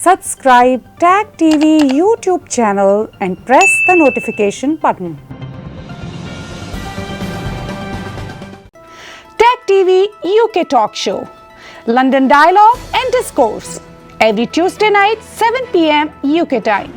Subscribe Tag TV YouTube channel and press the notification button. Tag TV UK Talk Show, London Dialogue and Discourse, every Tuesday night 7 p.m. UK time.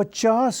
50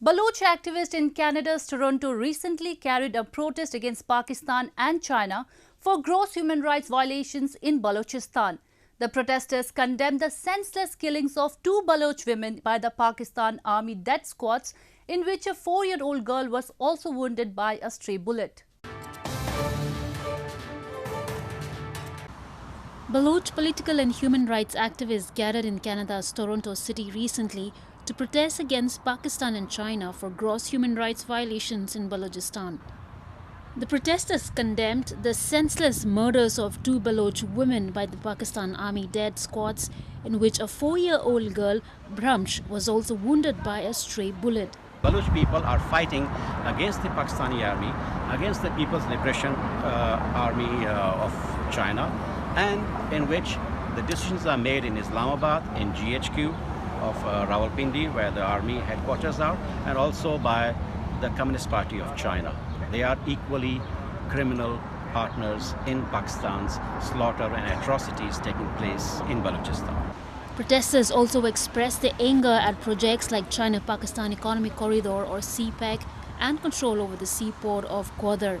Baloch activists in Canada's Toronto recently carried a protest against Pakistan and China for gross human rights violations in Balochistan. The protesters condemned the senseless killings of 2 Baloch women by the Pakistan Army death squads, in which a 4-year-old girl was also wounded by a stray bullet. Baloch political and human rights activists gathered in Canada's Toronto city recently to protest against Pakistan and China for gross human rights violations in Balochistan. The protesters condemned the senseless murders of 2 Baloch women by the Pakistan Army death squads, in which a 4-year-old girl, Bramsh, was also wounded by a stray bullet. Baloch people are fighting against the Pakistani army, against the People's Liberation Army of China, and in which the decisions are made in Islamabad, in GHQ of Rawalpindi, where the army headquarters are, and also by the Communist Party of China. They are equally criminal partners in Pakistan's slaughter and atrocities taking place in Balochistan. Protesters also expressed their anger at projects like China-Pakistan Economic Corridor or CPEC and control over the seaport of Gwadar.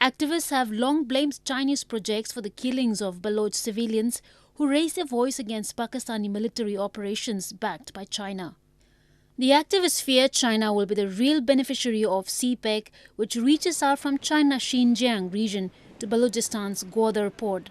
Activists have long blamed Chinese projects for the killings of Baloch civilians who raised their voice against Pakistani military operations backed by China. The activists fear China will be the real beneficiary of CPEC, which reaches out from China's Xinjiang region to Balochistan's Gwadar port.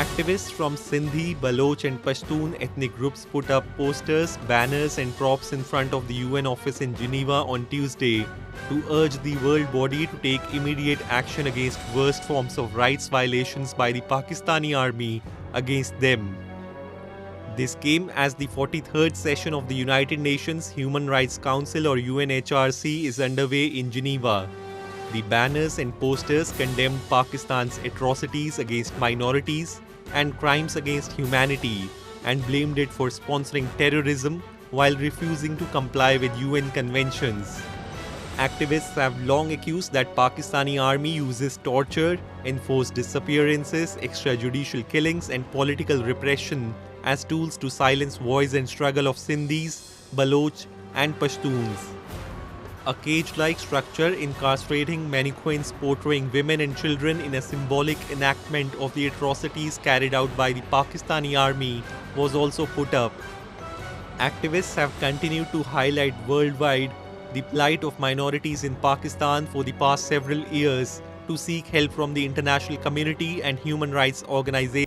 Activists from Sindhi, Baloch and Pashtun ethnic groups put up posters, banners and props in front of the UN office in Geneva on Tuesday to urge the world body to take immediate action against worst forms of rights violations by the Pakistani army against them. This came as the 43rd session of the United Nations Human Rights Council or UNHRC is underway in Geneva. The banners and posters condemned Pakistan's atrocities against minorities and crimes against humanity and blamed it for sponsoring terrorism while refusing to comply with UN conventions. Activists have long accused that Pakistani army uses torture, enforced disappearances, extrajudicial killings and political repression as tools to silence voice and struggle of Sindhis, Baloch and Pashtuns. A cage-like structure incarcerating mannequins portraying women and children in a symbolic enactment of the atrocities carried out by the Pakistani army was also put up. Activists have continued to highlight worldwide the plight of minorities in Pakistan for the past several years to seek help from the international community and human rights organizations.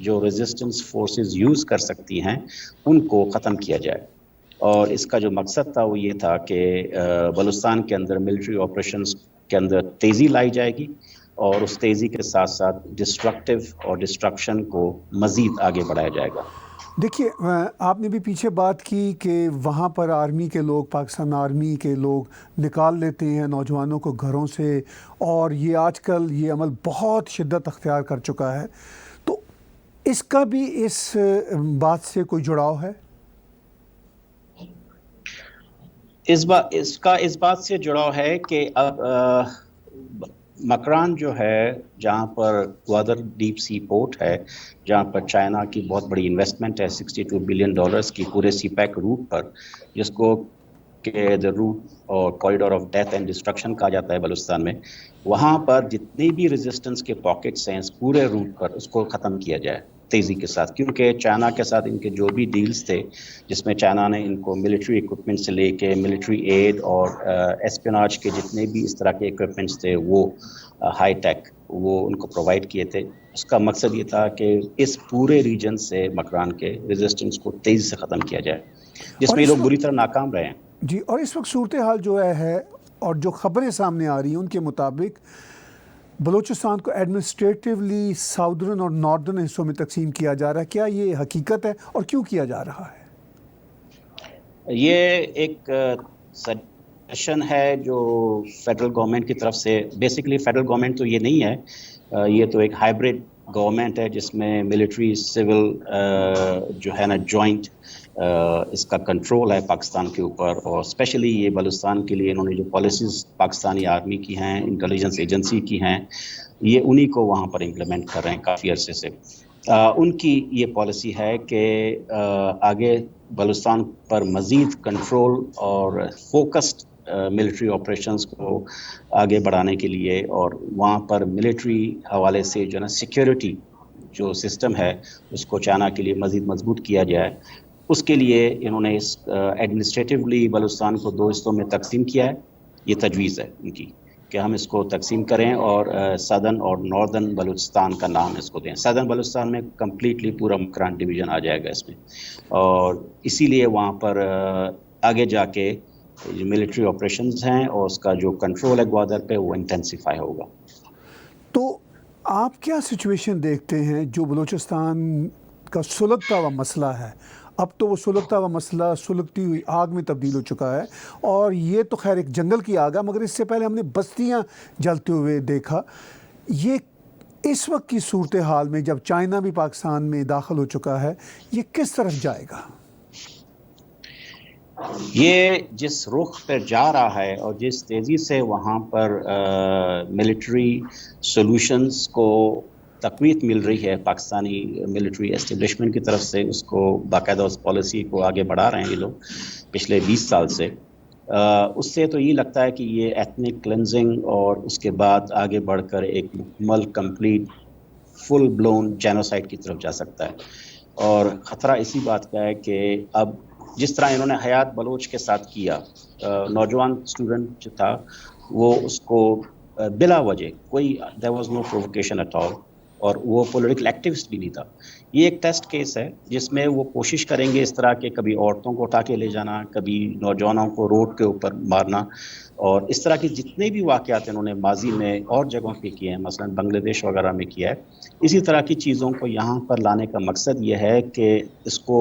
جو resistance forces use کر سکتی ہیں ان کو ختم کیا جائے. اور اس کا جو مقصد تھا وہ یہ تھا کہ بلوچستان کے اندر ملٹری آپریشنز کے اندر تیزی لائی جائے گی اور اس تیزی کے ساتھ ساتھ ڈسٹرکٹیو اور ڈسٹرکشن کو مزید آگے بڑھایا جائے گا. دیکھیے آپ نے بھی پیچھے بات کی کہ وہاں پر آرمی کے لوگ، پاکستان آرمی کے لوگ نکال لیتے ہیں نوجوانوں کو گھروں سے، اور یہ آج کل یہ عمل بہت شدت اختیار کر چکا ہے. تو اس کا بھی اس بات سے کوئی جڑاؤ ہے؟ اس بات سے جڑاؤ ہے کہ اب مکران جو ہے جہاں پر گوادر ڈیپ سی پورٹ ہے، جہاں پر چائنا کی بہت بڑی انویسٹمنٹ ہے $62 بلین کی پورے سی پیک روٹ پر، جس کو کہ دا روٹ اور corridor of death and destruction کہا جاتا ہے بلوچستان میں. وہاں پر جتنی بھی ریزسٹنس کے پاکٹس ہیں اس پورے روٹ پر، اس کو ختم کیا جائے تیزی کے ساتھ، کیونکہ چائنا کے ساتھ ان کے جو بھی ڈیلز تھے جس میں چائنا نے ان کو ملٹری اکوپمنٹ سے لے کے ملٹری ایڈ اور اسپیناج کے جتنے بھی اس طرح کے اکوپمنٹس تھے وہ ہائی ٹیک وہ ان کو پرووائڈ کیے تھے. اس کا مقصد یہ تھا کہ اس پورے ریجن سے مکران کے ریزسٹنس کو تیزی سے ختم کیا جائے، جس میں یہ لوگ بری طرح ناکام رہے ہیں. جی، اور اس وقت صورتحال جو ہے اور جو خبریں سامنے آ رہی ہیں ان کے مطابق بلوچستان کو ایڈمنسٹریٹیولی ساؤدرن اور ناردرن حصوں میں تقسیم کیا جا رہا ہے. کیا یہ حقیقت ہے اور کیوں کیا جا رہا ہے؟ یہ ایک سجیشن ہے جو فیڈرل گورنمنٹ کی طرف سے، بیسیکلی فیڈرل گورنمنٹ تو یہ نہیں ہے، یہ تو ایک ہائیبرڈ گورنمنٹ ہے جس میں ملٹری سول جو ہے نا جوائنٹ اس کا کنٹرول ہے پاکستان کے اوپر. اور اسپیشلی یہ بلوچستان کے لیے انہوں نے جو پالیسیز پاکستانی آرمی کی ہیں، انٹیلیجنس ایجنسی کی ہیں، یہ انہی کو وہاں پر امپلیمنٹ کر رہے ہیں کافی عرصے سے. ان کی یہ پالیسی ہے کہ آگے بلوچستان پر مزید کنٹرول اور فوکسڈ ملٹری آپریشنز کو آگے بڑھانے کے لیے، اور وہاں پر ملٹری حوالے سے جو ہے نا سیکیورٹی جو سسٹم ہے اس کو چائنا کے لیے مزید مضبوط کیا جائے. اس کے لیے انہوں نے اس ایڈمنسٹریٹیولی بلوچستان کو 2 حصوں میں تقسیم کیا ہے. یہ تجویز ہے ان کی کہ ہم اس کو تقسیم کریں اور سدرن اور ناردرن بلوچستان کا نام اس کو دیں. سدرن بلوچستان میں کمپلیٹلی پورا مکران ڈویژن آ جائے گا اس میں، اور اسی لیے وہاں پر آگے جا کے جو ملٹری آپریشنز ہیں اور اس کا جو کنٹرول ہے گوادر پہ وہ انٹینسیفائی ہوگا. تو آپ کیا سچویشن دیکھتے ہیں جو بلوچستان کا سلگتا ہوا مسئلہ ہے؟ اب تو وہ سلگتا ہوا مسئلہ سلگتی ہوئی آگ میں تبدیل ہو چکا ہے، اور یہ تو خیر ایک جنگل کی آگ ہے، مگر اس سے پہلے ہم نے بستیاں جلتے ہوئے دیکھا. یہ اس وقت کی صورتحال میں جب چائنا بھی پاکستان میں داخل ہو چکا ہے، یہ کس طرف جائے گا؟ یہ جس رخ پر جا رہا ہے اور جس تیزی سے وہاں پر ملٹری سولوشنز کو تقویت مل رہی ہے پاکستانی ملٹری اسٹیبلشمنٹ کی طرف سے، اس کو باقاعدہ اس پالیسی کو آگے بڑھا رہے ہیں یہ لوگ پچھلے 20 سال سے. اس سے تو یہ لگتا ہے کہ یہ ایتھنک کلینزنگ اور اس کے بعد آگے بڑھ کر ایک مکمل کمپلیٹ فل بلون جینوسائڈ کی طرف جا سکتا ہے. اور خطرہ اسی بات کا ہے کہ اب جس طرح انہوں نے حیات بلوچ کے ساتھ کیا، نوجوان اسٹوڈنٹ جو تھا وہ اس کو بلا وجہ کوئی there was no provocation at all، اور وہ پولیٹیکل ایکٹیوسٹ بھی نہیں تھا. یہ ایک ٹیسٹ کیس ہے جس میں وہ کوشش کریں گے اس طرح کے کبھی عورتوں کو اٹھا کے لے جانا، کبھی نوجوانوں کو روڈ کے اوپر مارنا، اور اس طرح کے جتنے بھی واقعات انہوں نے ماضی میں اور جگہوں پہ کیے ہیں، مثلا بنگلہ دیش وغیرہ میں کیا ہے، اسی طرح کی چیزوں کو یہاں پر لانے کا مقصد یہ ہے کہ اس کو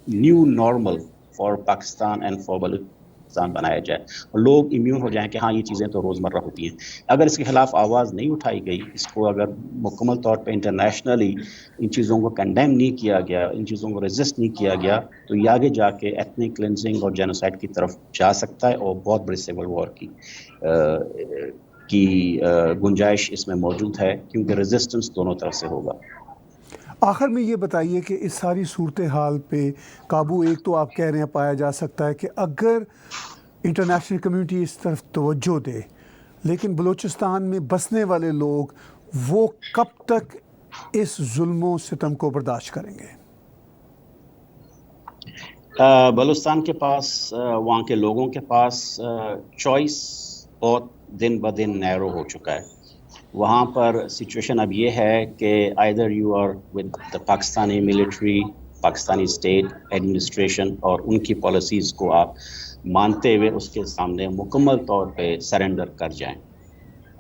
new normal for Pakistan and for Balochistan بنایا جائے، اور لوگ امیون ہو جائیں کہ ہاں یہ چیزیں تو روزمرہ ہوتی ہیں. اگر اس کے خلاف آواز نہیں اٹھائی گئی، اس کو اگر مکمل طور پہ انٹرنیشنلی ان چیزوں کو کنڈیم نہیں کیا گیا، ان چیزوں کو ریزسٹ نہیں کیا گیا، تو یہ آگے جا کے ایتھنک کلینزنگ اور جینوسائڈ کی طرف جا سکتا ہے، اور بہت بڑی سول وار کی گنجائش اس میں موجود ہے، کیونکہ ریزسٹنس دونوں طرف سے ہوگا. آخر میں یہ بتائیے کہ اس ساری صورتحال پہ قابو ایک تو آپ کہہ رہے ہیں پایا جا سکتا ہے کہ اگر انٹرنیشنل کمیونٹی اس طرف توجہ دے، لیکن بلوچستان میں بسنے والے لوگ وہ کب تک اس ظلم و ستم کو برداشت کریں گے؟ بلوچستان کے پاس، وہاں کے لوگوں کے پاس چوائس بہت دن بدن نیرو ہو چکا ہے. وہاں پر سچویشن اب یہ ہے کہ either you are with the Pakistani military, Pakistani state administration اور ان کی پالیسیز کو آپ مانتے ہوئے اس کے سامنے مکمل طور پہ سرنڈر کر جائیں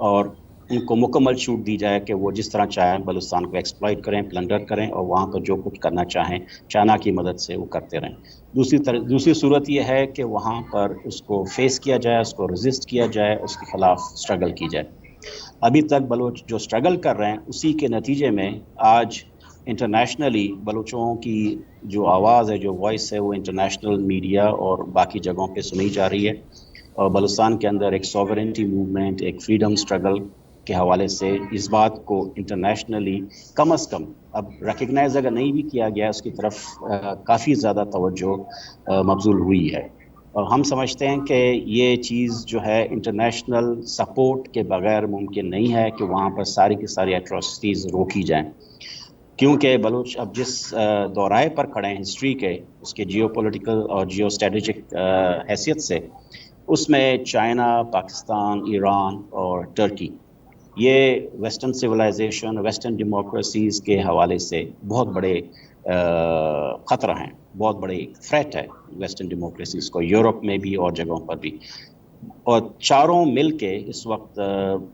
اور ان کو مکمل چھوٹ دی جائے کہ وہ جس طرح چاہیں بلوچستان کو ایکسپلائٹ کریں، پلنڈر کریں اور وہاں پر جو کچھ کرنا چاہیں چائنا کی مدد سے وہ کرتے رہیں. دوسری صورت یہ ہے کہ وہاں پر اس کو فیس کیا جائے، اس کو ریزسٹ کیا جائے، اس کے خلاف اسٹرگل کی جائے. ابھی تک بلوچ جو اسٹرگل کر رہے ہیں اسی کے نتیجے میں آج انٹرنیشنلی بلوچوں کی جو آواز ہے، جو وائس ہے، وہ انٹرنیشنل میڈیا اور باقی جگہوں پہ سنی جا رہی ہے. اور بلوچستان کے اندر ایک سوورنٹی موومنٹ، ایک فریڈم اسٹرگل کے حوالے سے اس بات کو انٹرنیشنلی کم از کم اب ریکگنائز اگر نہیں بھی کیا گیا، اس کی طرف کافی زیادہ توجہ مبذول ہوئی ہے. اور ہم سمجھتے ہیں کہ یہ چیز جو ہے انٹرنیشنل سپورٹ کے بغیر ممکن نہیں ہے کہ وہاں پر ساری کی ساری ایٹراسٹیز روکی جائیں، کیونکہ بلوچ اب جس دورائے پر کھڑے ہیں ہسٹری کے، اس کے جیو پولیٹیکل اور جیو اسٹریٹجک حیثیت سے، اس میں چائنا، پاکستان، ایران اور ٹرکی یہ ویسٹرن سویلائزیشن، ویسٹرن ڈیموکریسیز کے حوالے سے بہت بڑے خطرہ ہیں، بہت بڑے تھریٹ ہے ویسٹرن ڈیموکریسیز کو، یورپ میں بھی اور جگہوں پر بھی. اور چاروں مل کے اس وقت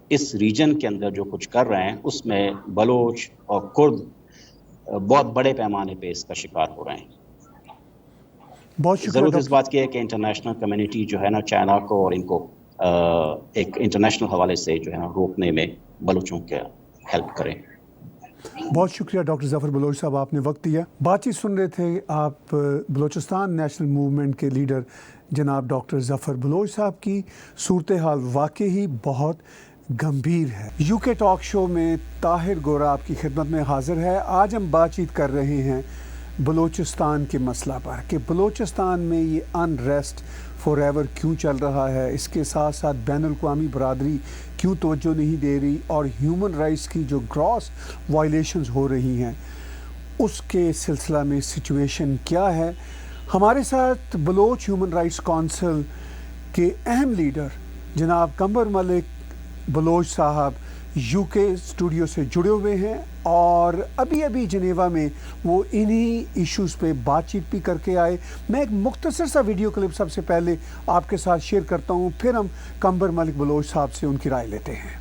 اس ریجن کے اندر جو کچھ کر رہے ہیں اس میں بلوچ اور کرد بہت بڑے پیمانے پہ اس کا شکار ہو رہے ہیں. بہت شکریہ. ضرورت اس بات کی ہے کہ انٹرنیشنل کمیونٹی جو ہے نا چائنا کو اور ان کو ایک انٹرنیشنل حوالے سے جو ہے نا روکنے میں بلوچوں کے ہیلپ کریں. بہت شکریہ ڈاکٹر ظفر بلوچ صاحب، آپ نے وقت دیا. بات چیت سن رہے تھے آپ بلوچستان نیشنل موومنٹ کے لیڈر جناب ڈاکٹر ظفر بلوچ صاحب کی. صورتحال واقعی بہت گمبھیر ہے. یو کے ٹاک شو میں طاہر گورا آپ کی خدمت میں حاضر ہے. آج ہم بات چیت کر رہے ہیں بلوچستان کے مسئلہ پر کہ بلوچستان میں یہ انریسٹ فار ایور کیوں چل رہا ہے، اس کے ساتھ ساتھ بین الاقوامی برادری کیوں توجہ نہیں دے رہی، اور ہیومن رائٹس کی جو گراس وائلیشنز ہو رہی ہیں اس کے سلسلہ میں سچویشن کیا ہے. ہمارے ساتھ بلوچ ہیومن رائٹس کونسل کے اہم لیڈر جناب قمر ملک بلوچ صاحب یو کے اسٹوڈیو سے جڑے ہوئے ہیں، اور ابھی جنیوا میں وہ انہی ایشوز پہ بات چیت بھی کر کے آئے. میں ایک مختصر سا ویڈیو کلپ سب سے پہلے آپ کے ساتھ شیئر کرتا ہوں، پھر ہم قمر ملک بلوچ صاحب سے ان کی رائے لیتے ہیں.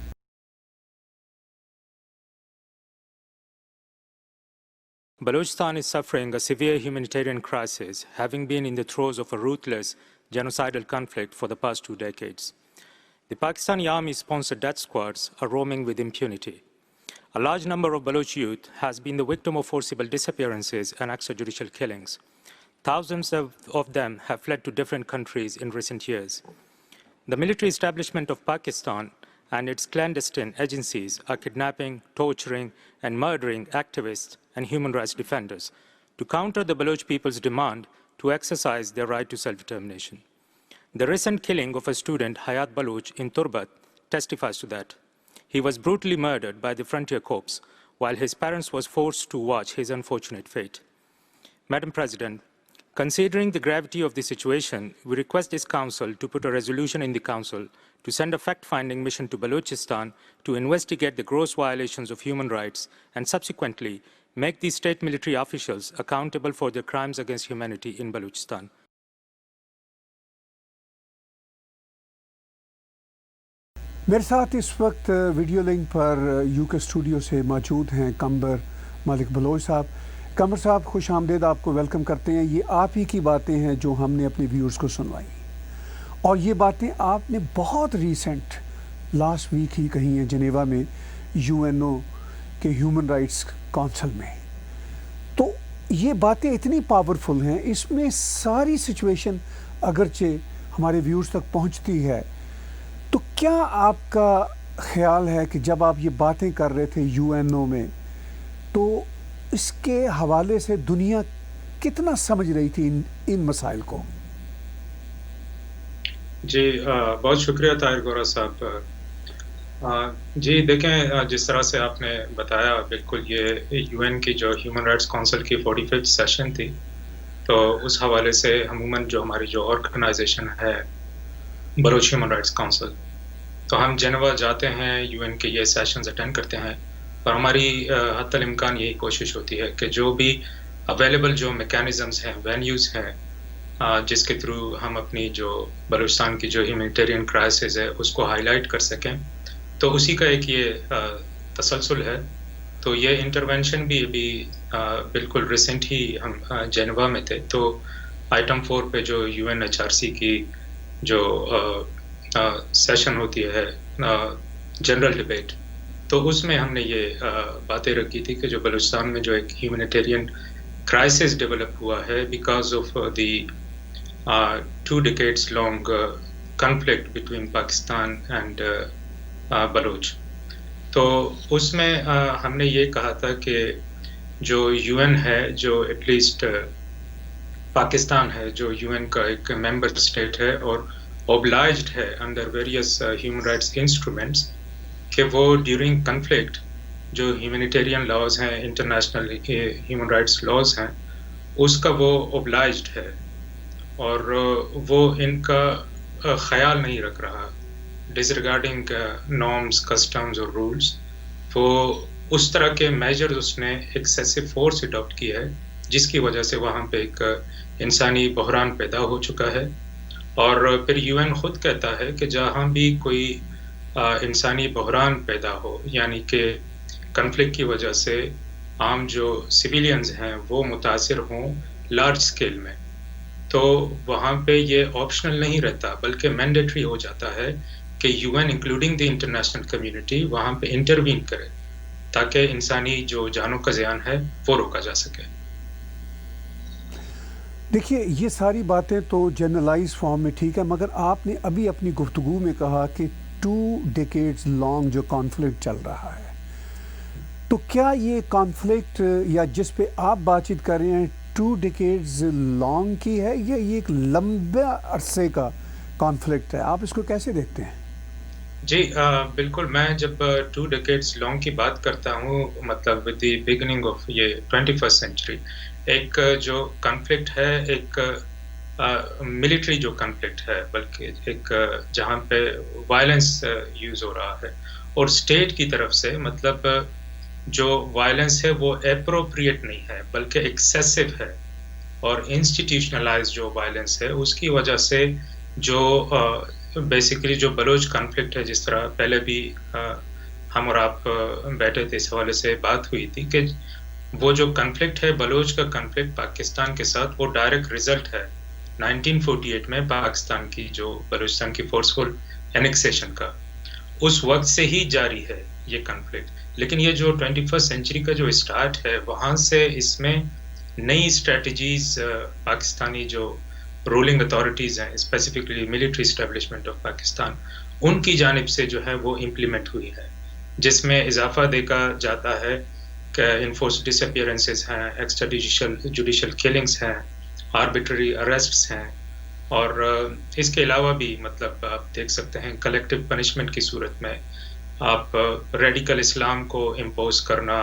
Balochistan is suffering a severe humanitarian crisis, having been in the throes of a ruthless genocidal conflict for the past 2 decades. The Pakistani army-sponsored death squads are roaming with impunity. A large number of Baloch youth has been the victim of forcible disappearances and extrajudicial killings. Thousands of them have fled to different countries in recent years. The military establishment of Pakistan and its clandestine agencies are kidnapping, torturing, and murdering activists and human rights defenders to counter the Baloch people's demand to exercise their right to self-determination. The recent killing of a student, Hayat Baloch, in Turbat testifies to that. He was brutally murdered by the Frontier Corps while his parents was forced to watch his unfortunate fate. Madam President, considering the gravity of the situation, we request this Council to put a resolution in the Council to send a fact-finding mission to Balochistan to investigate the gross violations of human rights and subsequently make the state military officials accountable for their crimes against humanity in Balochistan. میرے ساتھ اس وقت video link per you کے studio سے موجود ہیں قمر ملک بلوچ صاحب. قمر صاحب خوش آمدید، آپ کو ویلکم کرتے ہیں. یہ آپ ہی کی باتیں ہیں جو ہم نے اپنے ویورز کو سنوائی، اور یہ باتیں آپ نے بہت ریسنٹ لاسٹ ویک ہی کہی ہیں جنیوا میں UN کے ہیومن رائٹس کونسل میں. تو یہ باتیں اتنی پاورفل ہیں، اس میں ساری سچویشن اگرچہ ہمارے ویورز تک پہنچتی ہے. تو کیا آپ کا خیال ہے کہ جب آپ یہ باتیں کر رہے تھے UNO میں، تو اس کے حوالے سے دنیا کتنا سمجھ رہی تھی ان مسائل کو؟ جی بہت شکریہ طاہر گورا صاحب. جی دیکھیں، جس طرح سے آپ نے بتایا، بالکل یہ UN کی جو ہیومن رائٹس کونسل کی 45th سیشن تھی، تو اس حوالے سے عموماً جو ہماری جو آرگنائزیشن ہے بلوچ ہیومن رائٹس کونسل، تو ہم جنیوا جاتے ہیں، UN کے یہ سیشنز اٹینڈ کرتے ہیں، اور ہماری حتی الامکان یہی کوشش ہوتی ہے کہ جو بھی اویلیبل جو میکینزمز ہیں، وینیوز ہیں، جس کے تھرو ہم اپنی جو بلوچستان کی جو ہیومینیٹیرین کرائسس ہے اس کو ہائی لائٹ کر سکیں. تو اسی کا ایک یہ تسلسل ہے. تو یہ انٹرونشن بھی ابھی بالکل ریسنٹ ہی ہم جنیوا میں تھے. تو آئٹم 4 پہ جو UNHRC کی جو سیشن ہوتی ہے جنرل ڈبیٹ، تو اس میں ہم نے یہ باتیں رکھی تھی کہ جو بلوچستان میں جو ایک ہیومینیٹیرین کرائسس ڈیولپ ہوا ہے because of the 2 decades long conflict between Pakistan and Baloch. تو اس میں ہم نے یہ کہا تھا کہ جو UN ہے، جو ایٹ لیسٹ پاکستان ہے جو UN کا ایک ممبر اسٹیٹ ہے اور obliged ہے under various human rights instruments کہ وہ ڈیورنگ کنفلکٹ جو ہیومینیٹیرین لاز ہیں، انٹرنیشنل ہیومن رائٹس لاز ہیں، اس کا وہ obliged ہے، اور وہ ان کا خیال نہیں رکھ رہا ڈسریگارڈنگ نارمز، کسٹمز اور رولز. وہ اس طرح کے میجرز اس نے ایکسیسو فورس اڈاپٹ کی ہے جس کی وجہ سے وہاں پہ ایک انسانی بحران پیدا ہو چکا ہے. اور پھر UN خود کہتا ہے کہ جہاں بھی کوئی انسانی بحران پیدا ہو، یعنی کہ کنفلکٹ کی وجہ سے عام جو سویلینز ہیں وہ متاثر ہوں لارج اسکیل میں، تو وہاں پہ یہ آپشنل نہیں رہتا بلکہ مینڈیٹری ہو جاتا ہے کہ UN including the international community وہاں پہ انٹروین کرے تاکہ انسانی جو جانوں کا زیان ہے وہ روکا جا سکے. دیکھیے یہ ساری باتیں تو جنرلائز فارم میں ٹھیک ہے، مگر آپ نے ابھی اپنی گفتگو میں کہا کہ 2 decades لانگ جو کانفلکٹ چل رہا ہے، تو کیا یہ کانفلکٹ یا جس پہ آپ بات چیت کر رہے ہیں 2 decades لانگ کی ہے یا یہ ایک لمبے عرصے کا کانفلکٹ ہے؟ آپ اس کو کیسے دیکھتے ہیں؟ جی بالکل. میں جب 2 decades لانگ کی بات کرتا ہوں، مطلب ود دی بگننگ آف یہ 21st century، ایک جو کنفلکٹ ہے، ایک ملٹری جو کنفلکٹ ہے، بلکہ ایک جہاں پہ وائلنس یوز ہو رہا ہے، اور اسٹیٹ کی طرف سے مطلب جو وائلنس ہے وہ اپروپریٹ نہیں ہے بلکہ ایکسیسو ہے، اور انسٹیٹیوشنلائز جو وائلنس ہے اس کی وجہ سے جو بیسیکلی جو بلوچ کنفلکٹ ہے، جس طرح پہلے بھی ہم اور آپ بیٹھے تھے اس حوالے سے بات ہوئی تھی کہ وہ جو کنفلکٹ ہے بلوچ کا کنفلکٹ پاکستان کے ساتھ، وہ ڈائریکٹ رزلٹ ہے 1948 میں پاکستان کی جو بلوچستان کی فورسفل انیکسیشن کا. اس وقت سے ہی جاری ہے یہ کنفلکٹ. لیکن یہ جو 21st century کا جو اسٹارٹ ہے، وہاں سے اس میں نئی اسٹریٹجیز پاکستانی جو رولنگ اتھارٹیز ہیں، specifically military establishment of Pakistan, ان کی جانب سے جو ہے وہ امپلیمنٹ ہوئی ہے، جس میں اضافہ دیکھا جاتا ہے کہ انفورس ڈس اپیئرنسز ہیں، ایکسٹرا جوڈیشل کلنگس ہیں، آربیٹری اریسٹس ہیں، اور اس کے علاوہ بھی مطلب آپ دیکھ سکتے ہیں کلیکٹیو پنشمنٹ کی صورت میں آپ ریڈیکل اسلام کو امپوز کرنا،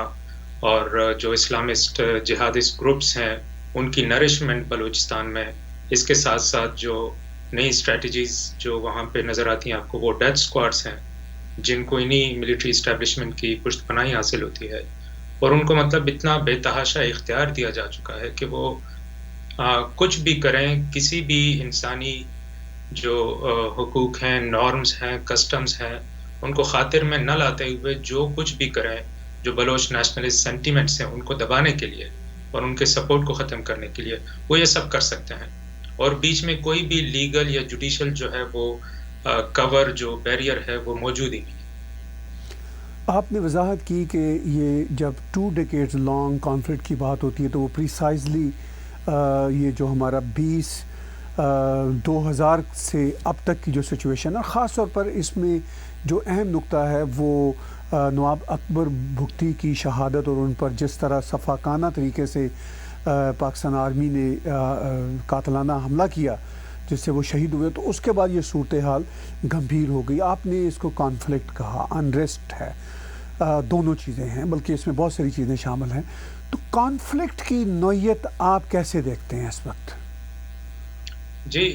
اور جو اسلامسٹ جہادسٹ گروپس ہیں ان کی نرشمنٹ بلوچستان میں. اس کے ساتھ ساتھ جو نئی اسٹریٹجیز جو وہاں پہ نظر آتی ہیں آپ کو، وہ ڈیتھ اسکواڈس ہیں جن کو انہی ملٹری اسٹیبلشمنٹ کی پشت پناہی حاصل ہوتی ہے، اور ان کو مطلب اتنا بے تحاشا اختیار دیا جا چکا ہے کہ وہ کچھ بھی کریں، کسی بھی انسانی جو حقوق ہیں، نارمز ہیں، کسٹمز ہیں، ان کو خاطر میں نہ لاتے ہوئے جو کچھ بھی کریں جو بلوچ نیشنلسٹ سینٹیمنٹس ہیں ان کو دبانے کے لیے اور ان کے سپورٹ کو ختم کرنے کے لیے وہ یہ سب کر سکتے ہیں. اور بیچ میں کوئی بھی لیگل یا جوڈیشل جو ہے وہ کور جو بیریئر ہے وہ موجود ہی نہیں. آپ نے وضاحت کی کہ یہ جب 2 decades لانگ کانفلکٹ کی بات ہوتی ہے تو وہ پریسائزلی یہ جو ہمارا 2000 سے اب تک کی جو سچویشن ہے، خاص طور پر اس میں جو اہم نقطہ ہے وہ نواب اکبر بھگتی کی شہادت اور ان پر جس طرح صفاقانہ طریقے سے پاکستان آرمی نے قاتلانہ حملہ کیا جس سے وہ شہید ہوئے، تو اس کے بعد یہ صورتحال گمبھیر ہو گئی. آپ نے اس کو کانفلکٹ کہا، انریسٹ ہے، دونوں چیزیں ہیں، بلکہ اس میں بہت ساری چیزیں شامل ہیں. تو کانفلکٹ کی نوعیت آپ کیسے دیکھتے ہیں اس وقت؟ جی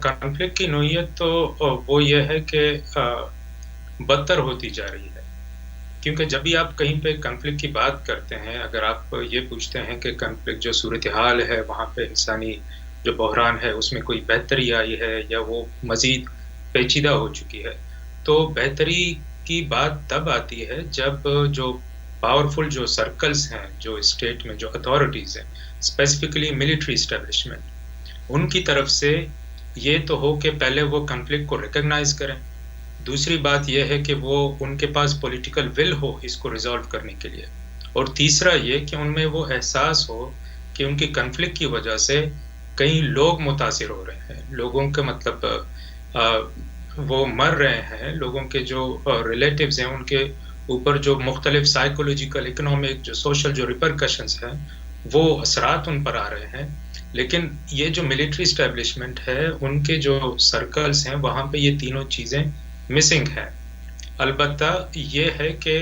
کنفلکٹ کی نوعیت تو وہ یہ ہے کہ بدتر ہوتی جا رہی ہے. کیونکہ جب بھی آپ کہیں پہ کنفلکٹ کی بات کرتے ہیں، اگر آپ یہ پوچھتے ہیں کہ کنفلکٹ جو صورتحال ہے وہاں پہ انسانی جو بحران ہے اس میں کوئی بہتری آئی ہے یا وہ مزید پیچیدہ ہو چکی ہے، تو بہتری کی بات تب آتی ہے جب جو پاورفل جو سرکلز ہیں، جو اسٹیٹ میں جو اتھارٹیز ہیں، اسپیسیفکلی ملٹری اسٹیبلشمنٹ، ان کی طرف سے یہ تو ہو کہ پہلے وہ کنفلکٹ کو ریکگنائز کریں. دوسری بات یہ ہے کہ وہ ان کے پاس پولیٹیکل ول ہو اس کو ریزالو کرنے کے لیے. اور تیسرا یہ کہ ان میں وہ احساس ہو کہ ان کی کنفلکٹ کی وجہ سے کئی لوگ متاثر ہو رہے ہیں، لوگوں کے مطلب وہ مر رہے ہیں، لوگوں کے جو ریلیٹیوز ہیں ان کے اوپر جو مختلف سائیکولوجیکل، اکنامک، جو سوشل جو ریپرکشنز ہیں وہ اثرات ان پر آ رہے ہیں. لیکن یہ جو ملٹری اسٹیبلشمنٹ ہے ان کے جو سرکلز ہیں وہاں پہ یہ تینوں چیزیں مسنگ ہے. البتہ یہ ہے کہ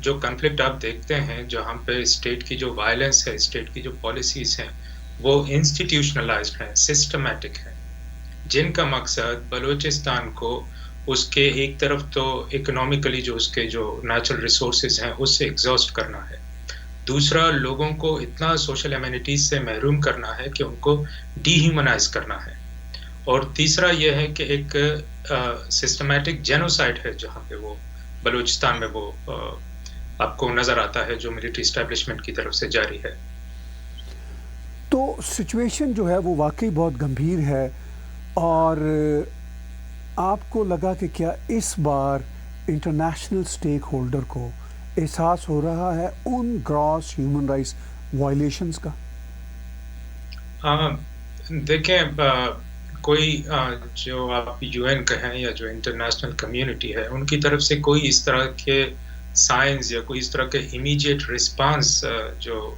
جو کنفلکٹ آپ دیکھتے ہیں جہاں پہ اسٹیٹ کی جو وائلنس ہے، اسٹیٹ کی جو پالیسیز ہیں وہ انسٹیٹیوشنلائزڈ ہیں، سسٹمیٹک ہیں، جن کا مقصد بلوچستان کو اس کے ایک طرف تو اکنامکلی جو اس کے جو نیچرل ریسورسز ہیں اس سے ایگزاسٹ کرنا ہے، دوسرا لوگوں کو اتنا سوشل ایمینٹیز سے محروم کرنا ہے کہ ان کو ڈی ہیومنائز کرنا ہے، اور تیسرا یہ ہے کہ ایک سسٹمیٹک جینوسائڈ ہے جہاں پہ وہ بلوچستان میں وہ آپ کو نظر آتا ہے جو ملٹری اسٹیبلشمنٹ کی طرف سے جاری ہے. تو سچویشن جو ہے وہ واقعی بہت گمبھیر ہے، اور آپ کو لگا کہ کیا اس بار انٹرنیشنل اسٹیک ہولڈر کو احساس ہو رہا ہے ان گراس ہیومن رائٹس وائلیشنز کا؟ دیکھیں، کوئی جو آپ یو این کہیں یا جو انٹرنیشنل کمیونٹی ہے ان کی طرف سے کوئی اس طرح کے سائنس یا کوئی اس طرح کے امیجیٹ رسپانس جو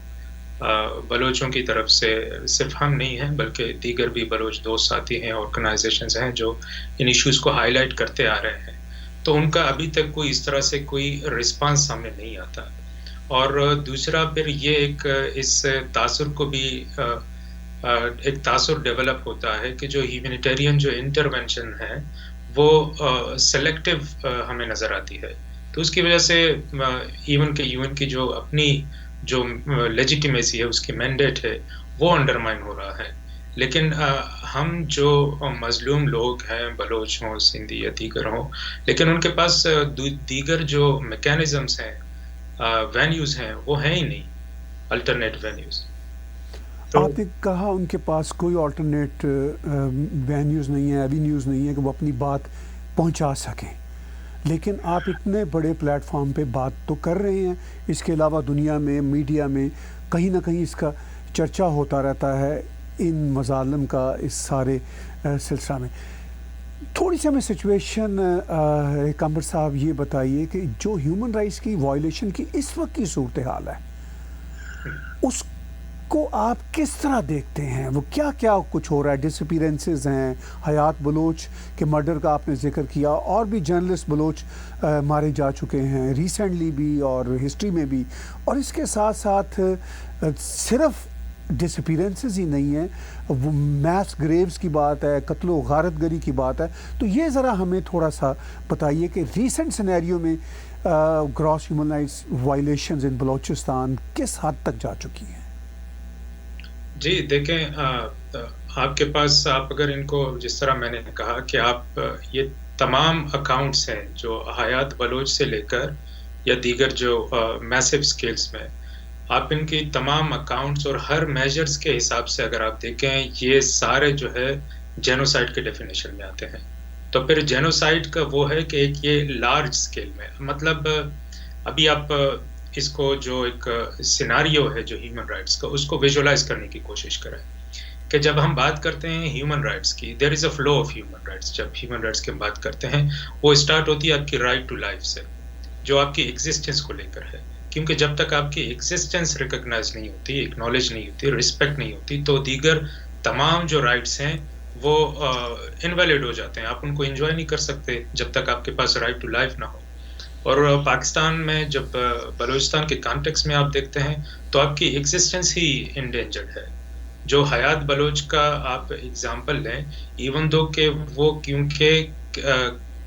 بلوچوں کی طرف سے صرف ہم نہیں ہیں بلکہ دیگر بھی بلوچ دوست ساتھی ہیں، آرگنائزیشنز ہیں جو ان ایشوز کو ہائی لائٹ کرتے آ رہے ہیں، تو ان کا ابھی تک کوئی اس طرح سے کوئی رسپانس سامنے نہیں آتا. اور دوسرا پھر یہ ایک اس تاثر کو بھی ایک تاثر ڈیولپ ہوتا ہے کہ جو ہیومینیٹیرین جو انٹرونشن ہے وہ سلیکٹیو ہمیں نظر آتی ہے. تو اس کی وجہ سے ایون کہ یو این کی جو اپنی جو لیجیٹیمیسی ہے، اس کی مینڈیٹ ہے، وہ انڈرمائن ہو رہا ہے. لیکن ہم جو مظلوم لوگ ہیں، بلوچ ہوں، سندھی یا دیگر ہوں، لیکن ان کے پاس دیگر جو میکینزمس ہیں، وینیوز ہیں، وہ ہیں ہی نہیں، الٹرنیٹ وینیوز. آپ نے کہا ان کے پاس کوئی آلٹرنیٹ وینیوز نہیں ہے، ایوینیوز نہیں ہے کہ وہ اپنی بات پہنچا سکیں، لیکن آپ اتنے بڑے پلیٹ فارم پہ بات تو کر رہے ہیں. اس کے علاوہ دنیا میں میڈیا میں کہیں نہ کہیں اس کا چرچا ہوتا رہتا ہے ان مظالم کا اس سارے سلسلہ میں. تھوڑی سی ہمیں سچویشن قمر صاحب یہ بتائیے کہ جو ہیومن رائٹس کی وائلیشن کی اس وقت کی صورتحال ہے اس کو آپ کس طرح دیکھتے ہیں؟ وہ کیا کیا کچھ ہو رہا ہے؟ ڈس اپیرنسز ہیں، حیات بلوچ کے مرڈر کا آپ نے ذکر کیا، اور بھی جرنلسٹ بلوچ مارے جا چکے ہیں ریسنٹلی بھی اور ہسٹری میں بھی، اور اس کے ساتھ ساتھ صرف ڈس اپیرنسز ہی نہیں ہیں، وہ میس گریوز کی بات ہے، قتل و غارت گری کی بات ہے. تو یہ ذرا ہمیں تھوڑا سا بتائیے کہ ریسنٹ سینیریو میں گراس ہیومن رائٹس وائلیشنز ان بلوچستان کس حد تک جا چکی ہیں؟ جی دیکھیں، آپ کے پاس آپ اگر ان کو جس طرح میں نے کہا کہ آپ یہ تمام اکاؤنٹس ہیں جو حیات بلوچ سے لے کر یا دیگر جو میسو سکیلز میں، آپ ان کی تمام اکاؤنٹس اور ہر میجرز کے حساب سے اگر آپ دیکھیں یہ سارے جو ہے جینوسائڈ کے ڈیفینیشن میں آتے ہیں. تو پھر جینوسائڈ کا وہ ہے کہ ایک یہ لارج سکیل میں، مطلب ابھی آپ اس کو جو ایک سیناریو ہے جو ہیومن رائٹس کا، اس کو ویژولائز کرنے کی کوشش کریں کہ جب ہم بات کرتے ہیں ہیومن رائٹس کی، دیر از اے فلو آف ہیومن رائٹس. جب ہیومن رائٹس کی ہم بات کرتے ہیں وہ اسٹارٹ ہوتی ہے آپ کی رائٹ ٹو لائف سے، جو آپ کی ایگزسٹنس کو لے کر ہے. کیونکہ جب تک آپ کی ایگزسٹنس ریکگنائز نہیں ہوتی، ایکنالج نہیں ہوتی، رسپیکٹ نہیں ہوتی، تو دیگر تمام جو رائٹس ہیں وہ انویلڈ ہو جاتے ہیں. آپ ان کو انجوائے نہیں کر سکتے جب تک آپ کے پاس رائٹ ٹو لائف نہ ہو. اور پاکستان میں جب بلوچستان کے کانٹیکس میں آپ دیکھتے ہیں تو آپ کی ایگزسٹنس ہی انڈینجرڈ ہے. جو حیات بلوچ کا آپ ایگزامپل لیں، ایون دو کہ وہ کیونکہ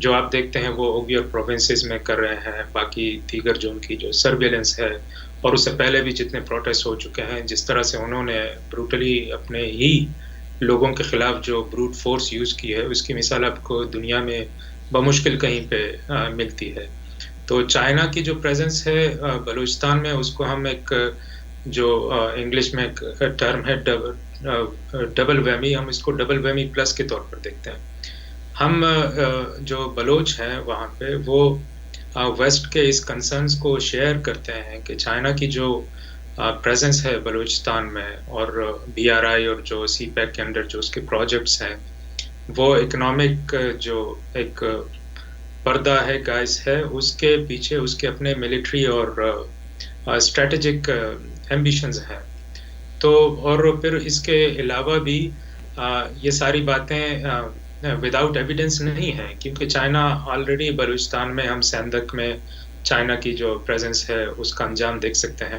جو آپ دیکھتے ہیں وہ اوگیور پروونسز میں کر رہے ہیں، باقی دیگر جو ان کی جو سرویلنس ہے، اور اس سے پہلے بھی جتنے پروٹیسٹ ہو چکے ہیں، جس طرح سے انہوں نے بروٹلی اپنے ہی لوگوں کے خلاف جو بروٹ فورس یوز کی ہے، اس کی مثال آپ کو دنیا میں بمشکل کہیں پہ ملتی ہے. تو چائنا کی جو پریزنس ہے بلوچستان میں، اس کو ہم ایک جو انگلش میں ایک ٹرم ہے ڈبل ویمی، ہم اس کو ڈبل ویمی پلس کے طور پر دیکھتے ہیں. ہم جو بلوچ ہیں وہاں پہ، وہ ویسٹ کے اس کنسرنس کو شیئر کرتے ہیں کہ چائنا کی جو پریزنس ہے بلوچستان میں، اور BRI اور جو سی پیک کے انڈر جو اس کے پروجیکٹس ہیں، وہ اکنامک جو ایک پردہ ہے، گائز ہے، اس کے پیچھے اس کے اپنے ملٹری اور اسٹریٹجک ایمبیشنز ہیں. تو اور پھر اس کے علاوہ بھی یہ ساری باتیں وداؤٹ ایویڈنس نہیں ہیں، کیونکہ چائنا آلریڈی بلوچستان میں، ہم سندھ میں چائنا کی جو پریزنس ہے اس کا انجام دیکھ سکتے ہیں.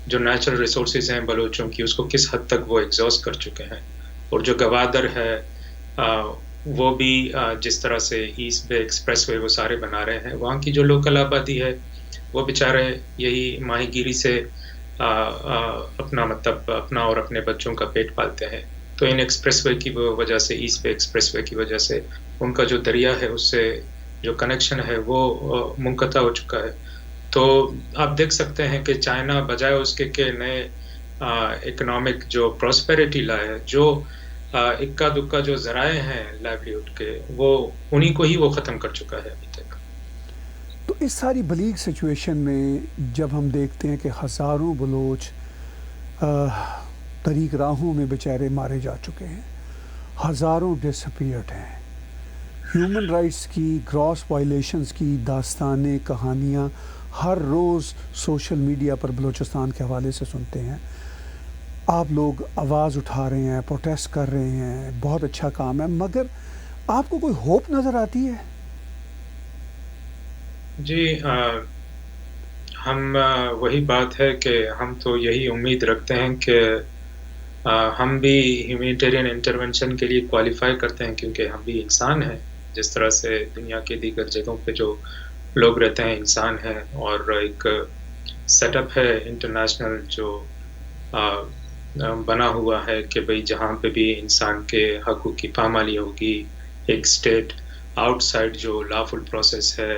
جو نیچرل ریسورسز ہیں بلوچوں کی، اس کو کس حد تک وہ ایگزاسٹ کر چکے ہیں. اور جو گوادر ہے وہ بھی جس طرح سے ایسٹ بے ایکسپریس وے وہ سارے بنا رہے ہیں، وہاں کی جو لوکل آبادی ہے وہ بیچارے یہی ماہی گیری سے اپنا مطلب اپنا اور اپنے بچوں کا پیٹ پالتے ہیں. تو ان ایکسپریس وے کی وجہ سے، ایسٹ بے ایکسپریس وے کی وجہ سے، ان کا جو دریا ہے اس سے جو کنیکشن ہے وہ منقطع ہو چکا ہے. تو آپ دیکھ سکتے ہیں کہ چائنا بجائے اس کے کہ نئے اکنامک جو پراسپیرٹی لائے، جو اکا دکا جو ذرائع ہیں لائیولیہڈ کے، وہ انہی کو ہی وہ ختم کر چکا ہے ابھی تک. تو اس ساری بلیغ سچویشن میں جب ہم دیکھتے ہیں کہ ہزاروں بلوچ طریق راہوں میں بیچارے مارے جا چکے ہیں، ہزاروں ڈس اپیئرڈ ہیں، ہیومن رائٹس کی گراس وائلیشنز کی داستانیں، کہانیاں ہر روز سوشل میڈیا پر بلوچستان کے حوالے سے سنتے ہیں. آپ لوگ آواز اٹھا رہے ہیں، پروٹیسٹ کر رہے ہیں، بہت اچھا کام ہے، مگر آپ کو کوئی ہوپ نظر آتی ہے؟ جی ہم وہی بات ہے کہ ہم تو یہی امید رکھتے ہیں کہ ہم بھی ہیومینیٹیرین انٹرونشن کے لیے کوالیفائی کرتے ہیں، کیونکہ ہم بھی انسان ہیں. جس طرح سے دنیا کے دیگر جگہوں پہ جو لوگ رہتے ہیں انسان ہیں، اور ایک سیٹ اپ ہے انٹرنیشنل جو بنا ہوا ہے کہ بھئی جہاں پہ بھی انسان کے حقوق کی پامالی ہوگی، ایک اسٹیٹ آؤٹ سائڈ جو لافل پروسیس ہے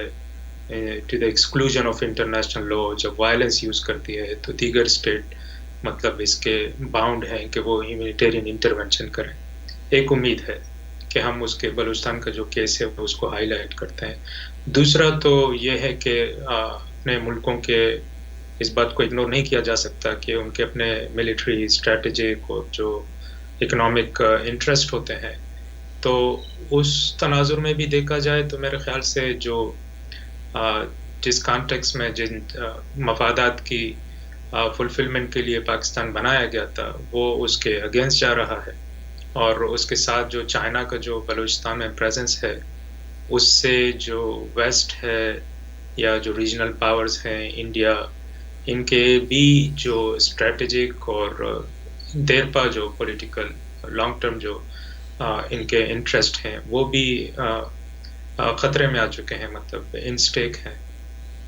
to the exclusion of international law, جب وائلنس یوز کرتی ہے تو دیگر اسٹیٹ مطلب اس کے باؤنڈ ہیں کہ وہ ہیومینیٹیرین انٹرونشن کریں. ایک امید ہے کہ ہم اس کے بلوچستان کا جو کیس ہے اس کو ہائی لائٹ کرتے ہیں. دوسرا تو یہ ہے کہ اپنے ملکوں کے اس بات کو اگنور نہیں کیا جا سکتا کہ ان کے اپنے ملٹری اسٹریٹجک اور جو اکنامک انٹرسٹ ہوتے ہیں. تو اس تناظر میں بھی دیکھا جائے تو میرے خیال سے جو جس کانٹیکس میں جن مفادات کی فلفلمنٹ کے لیے پاکستان بنایا گیا تھا، وہ اس کے اگینسٹ جا رہا ہے. اور اس کے ساتھ جو چائنا کا جو بلوچستان میں پریزنس ہے، اس سے جو ویسٹ ہے یا جو ریجنل پاورز ہیں انڈیا، ان کے بھی جو اسٹریٹجک اور دیرپا جو پولیٹیکل لانگ ٹرم جو ان کے انٹرسٹ ہیں، وہ بھی خطرے میں آ چکے ہیں، مطلب ان سٹیک ہیں.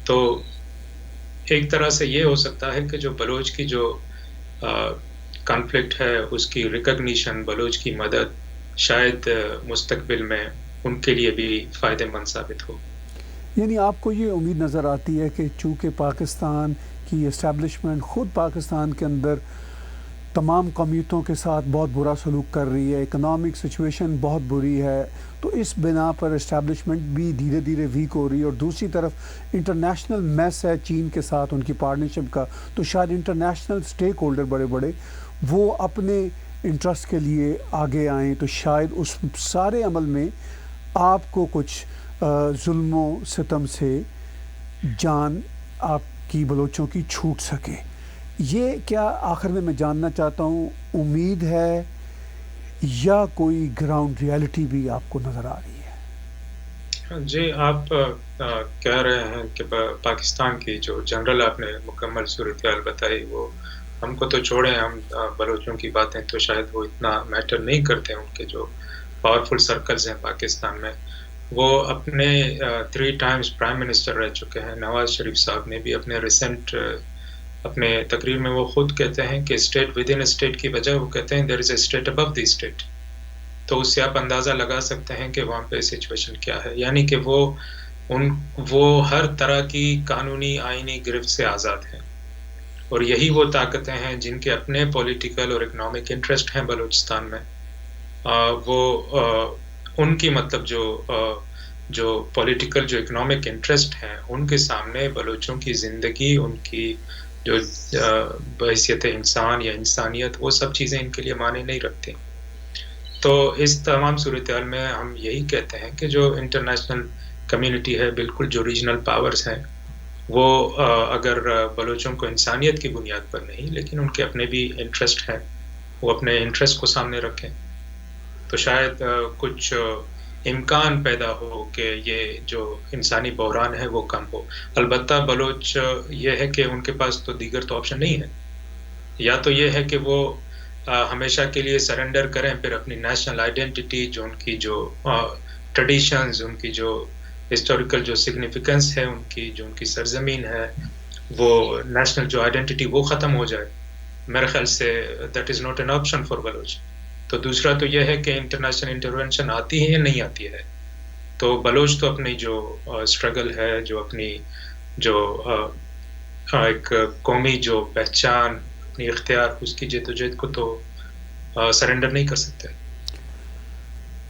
تو ایک طرح سے یہ ہو سکتا ہے کہ جو بلوچ کی جو کانفلکٹ ہے اس کی ریکگنیشن، بلوچ کی مدد شاید مستقبل میں ان کے لیے بھی فائدہ مند ثابت ہو. یعنی آپ کو یہ امید نظر آتی ہے کہ چونکہ پاکستان کی اسٹیبلشمنٹ خود پاکستان کے اندر تمام قومیتوں کے ساتھ بہت برا سلوک کر رہی ہے، اکنامک سچویشن بہت بری ہے، تو اس بنا پر اسٹیبلشمنٹ بھی دھیرے دھیرے ویک ہو رہی ہے، اور دوسری طرف انٹرنیشنل میس ہے چین کے ساتھ ان کی پارٹنرشپ کا، تو شاید انٹرنیشنل اسٹیک ہولڈر بڑے بڑے وہ اپنے انٹرسٹ کے لیے آگے آئیں، تو شاید اس سارے عمل میں آپ کو کچھ ظلم و ستم سے جان آپ کی بلوچوں کی چھوٹ سکے. یہ کیا آخر میں جاننا چاہتا ہوں، امید ہے یا کوئی گراؤنڈ ریالٹی بھی آپ کو نظر آ رہی ہے؟ جی آپ کہہ رہے ہیں کہ پاکستان کی جو جنرل آپ نے مکمل صورتحال بتائی، وہ ہم کو تو چھوڑیں، ہم بلوچوں کی باتیں تو شاید وہ اتنا میٹر نہیں کرتے. ان کے جو پاورفل سرکلز ہیں پاکستان میں، وہ اپنے 3 times پرائم منسٹر رہ چکے ہیں. نواز شریف صاحب نے بھی اپنے ریسنٹ اپنے تقریر میں وہ خود کہتے ہیں کہ اسٹیٹ ود ان اسٹیٹ کی بجائے وہ کہتے ہیں دیر از a state Abu the state. تو اس سے آپ اندازہ لگا سکتے ہیں کہ وہاں پہ سچویشن کیا ہے. یعنی کہ وہ ہر طرح کی قانونی آئینی گرفت سے آزاد ہیں، اور یہی وہ طاقتیں ہیں جن کے اپنے پولیٹیکل اور اکنامک انٹرسٹ ہیں بلوچستان میں. وہ ان کی مطلب جو پولیٹیکل جو اکنامک انٹرسٹ ہیں ان کے سامنے بلوچوں کی زندگی، ان کی جو بحیثیت انسان یا انسانیت، وہ سب چیزیں ان کے لیے معنی نہیں رکھتی. تو اس تمام صورتحال میں ہم یہی کہتے ہیں کہ جو انٹرنیشنل کمیونٹی ہے، بالکل جو ریجنل پاورز ہیں، وہ اگر بلوچوں کو انسانیت کی بنیاد پر نہیں لیکن ان کے اپنے بھی انٹرسٹ ہیں، وہ اپنے انٹرسٹ کو سامنے رکھیں تو شاید کچھ امکان پیدا ہو کہ یہ جو انسانی بحران ہے وہ کم ہو. البتہ بلوچ یہ ہے کہ ان کے پاس تو دیگر تو آپشن نہیں ہے. یا تو یہ ہے کہ وہ ہمیشہ کے لیے سرنڈر کریں، پھر اپنی نیشنل آئیڈینٹی، جو ان کی جو ٹریڈیشنز، ان کی جو ہسٹوریکل جو سگنیفیکنس ہے، جو ان کی سرزمین ہے، وہ نیشنل جو آئیڈینٹی وہ ختم ہو جائے. میرے خیال سے that is not an option for Baloch. تو دوسرا تو یہ ہے کہ انٹرنیشنل انٹرونشن آتی ہے یا نہیں آتی ہے. تو بلوچ تو اپنی جو اسٹرگل ہے، جو اپنی جو ایک قومی جو پہچان، اپنی اختیار، اس کی جدوجہد کو تو سرنڈر نہیں کر سکتے.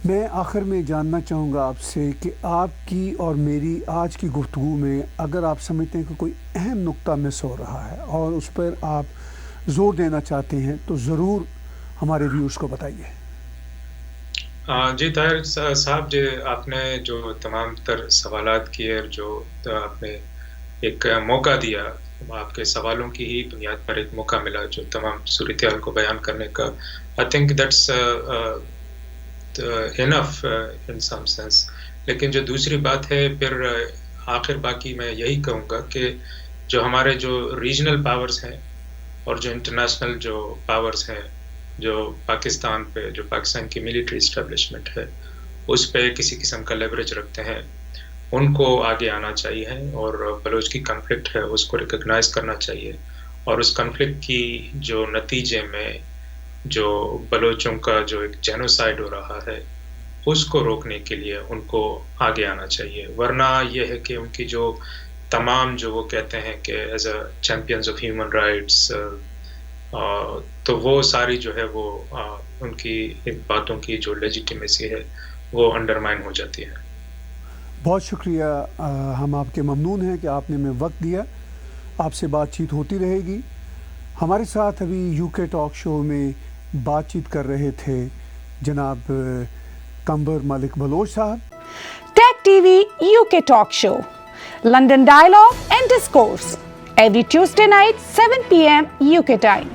میں آخر میں جاننا چاہوں گا آپ سے کہ آپ کی اور میری آج کی گفتگو میں اگر آپ سمجھتے ہیں کہ کوئی اہم نقطہ مس ہو رہا ہے اور اس پر آپ زور دینا چاہتے ہیں تو ضرور ہمارے ویورز کو بتائیے. جی طاہر صاحب، جی آپ نے جو تمام تر سوالات کیے اور جو آپ نے ایک موقع دیا، آپ کے سوالوں کی ہی بنیاد پر ایک موقع ملا جو تمام صورتحال کو بیان کرنے کا. I think that's enough in some sense. لیکن جو دوسری بات ہے، پھر آخر باقی میں یہی کہوں گا کہ جو ہمارے جو ریجنل پاورز ہیں اور جو انٹرنیشنل جو پاورز ہیں، جو پاکستان پہ، جو پاکستان کی ملٹری اسٹیبلشمنٹ ہے، اس پہ کسی قسم کا لیوریج رکھتے ہیں، ان کو آگے آنا چاہیے اور بلوچ کی کنفلکٹ ہے اس کو ریکگنائز کرنا چاہیے. اور اس کنفلکٹ کی جو نتیجے میں جو بلوچوں کا جو ایک جینوسائڈ ہو رہا ہے، اس کو روکنے کے لیے ان کو آگے آنا چاہیے. ورنہ یہ ہے کہ ان کی جو تمام جو وہ کہتے ہیں کہ as a champions of human rights, تو وہ ساری جو ہے وہ ان کی ان باتوں کی جو لیجیٹیمیسی ہے وہ انڈرمائن ہو جاتی ہے. بہت شکریہ. ہم آپ کے ممنون ہیں کہ آپ نے ہمیں وقت دیا. آپ سے بات چیت ہوتی رہے گی. ہمارے ساتھ ابھی یو کے ٹاک شو میں بات چیت کر رہے تھے جناب قمبر ملک بلوچ صاحب. Tech TV UK Talk Show, London Dialogue and Discourse, every Tuesday night 7 p.m. UK time.